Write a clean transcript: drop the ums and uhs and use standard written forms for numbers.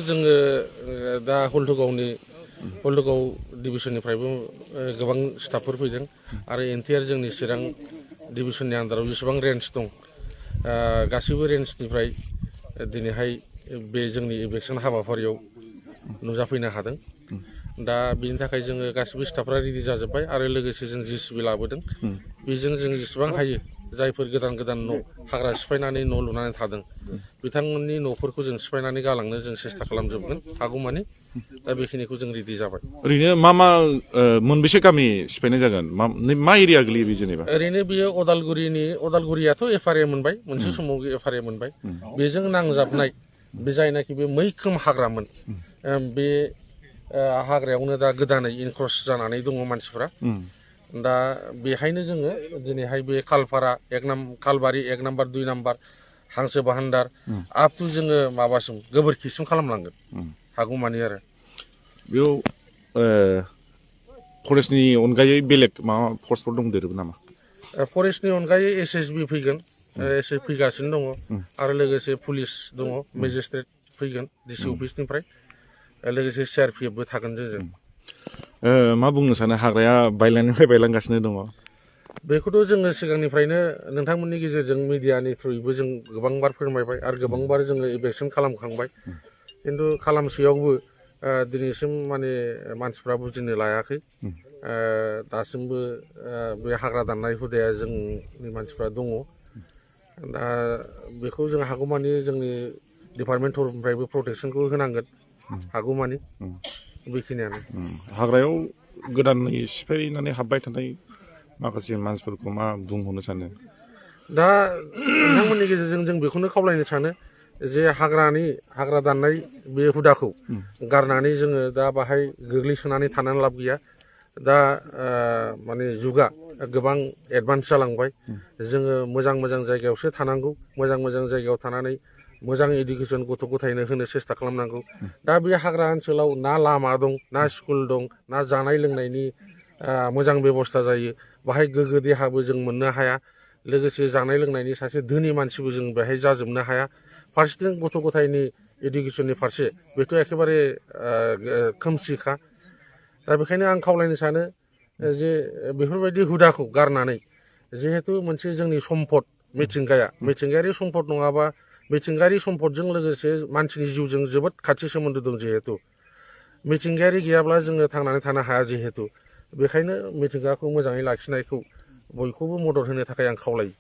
जोङो दा हल्टुगाव डिभिसननिफ्रायबो गोबां स्टाफफोर फैदों आरो एनटिआर जोंनि चिरां डिभिसननि आन्दाराव जेसेबां रेन्ज दं गासैबो रेन्जनिफ्राय दिनैहाय बे जोंनि इभेकसन हाबाफारियाव नुजाफैनो हादों दा बिनि थाखाय जोङो गासिबो स्टाफफ्रा रेडि जाजोब्बाय आरो लोगोसे जों जिसिबि लाबोदों बेजों जों जेसेबां हायो जायफोर गोदान न' हाग्रा सिफायनानै न' लुनानै थादों बिथांमोननि न'फोरखौ जों सिफायनानै गालांनो जों सेस्था खालामजोबगोन हागौमानि दा बेखिनिखौ जों रेडि जाबाय ओरैनो मा मोनबेसे गामि सिफायनाय जागोन मा एरिया गोलैयो बे जेनेबा ओरैनो बियो अदालगुरियाथ' एफआरए मोनबाय मोनसे समाव एफआरए मोनबाय बेजों नांजाबनाय बे जायनाखि बे मैखोम हाग्रामोन बे हाग्रायावनो दा गोदानै इनक्रस जानानै दङ मानसिफ्रा दा बेहायनो जोङो दिनैहाय बे कालबारि 1 नाम्बार 2 नाम्बार हांसो बाहान्दार आप टु जोङो माबासिम गोबोरखिसिम खालामलांगोन हागौमानि आरो बेयाव फरेस्टनि अनगायै बेलेग माबा फर्सफोर दंदेरो नामा फरेस्टनि अनगायै एसएसबि फैगोन एसए फैगासिनो दङ आरो लोगोसे पुलिस दङ मेजिस्ट्रेट फैगोन डिसि अफिसनिफ्राय लोगोसे सिआरपिएफबो थागोन जोंजों मा बुंनो सानो हाग्राया बायलांनिफ्राय बायलांगासिनो दङ बेखौथ' जोङो सिगांनिफ्रायनो नोंथांमोननि गेजेरजों मिडियानि थ्रुयैबो जों गोबांबार फोरमायबाय आरो गोबांबार जोङो इभेकसन खालामखांबाय खिन्थु खालामसेयावबो दिनैसिम माने मानसिफ्रा बुजिनो लायाखै दासिमबो बे हाग्रा दाननाय हुदाया जोंनि मानसिफ्रा दङ दा बेखौ जों हागौमानि जोंनि डिपार्टमेन्ट थरफनिफ्रायबो प्रटेकसनखौ होनांगोन हागौमानि बेखिनियानो हाग्रायाव गोदानै सिफायनानै हाबबाय थानाय माखासे मानसिफोरखौ मा बुंहरनो सानो दा नोंथांमोननि गेजेरजों जों बेखौनो खावलायनो सानो जे हाग्रा दाननाय बे हुदाखौ गारनानै जोङो दा बाहाय गोग्लैसोनानै थानानै लाब गैया दा माने जुगा गोबां एडभान्स जालांबाय जोङो मोजां जायगायावसो थानांगौ मोजां जायगायाव थानानै मोजां इडुकेसन गथ' गथायनो होनो सेस्था खालामनांगौ दा बे हाग्रा ओनसोलाव ना लामा दं ना स्कुल दं ना जानाय लोंनायनि मोजां बेबस्था जायो बाहाय गोग्गो देहाबो जों मोननो हाया लोगोसे जानाय लोंनायनि सासे धोनि मानसिबो जों बेहाय जाजोबनो हाया फारसेथिं गथ' गथायनि इडुकेसननि फारसे बेथ' एखेबारे खोमसिखा दा बेखायनो आं खावलायनो सानो जे बेफोरबायदि हुदाखौ गारनानै जिहेतु मोनसे जोंनि सम्पद मिथिंगायारि सम्पद नङाबा मिथिंगायारि सम्पदजों लोगोसे मानसिनि जिउजों जोबोद खाथि सोमोन्दो दं जिहेतु मिथिंगायारि गैयाब्ला जोङो थांनानै थानो हाया जिहेतु बेखायनो मिथिंगाखौ मोजाङै लाखिनायखौ बयखौबो मदद होनो थाखाय आं खावलायो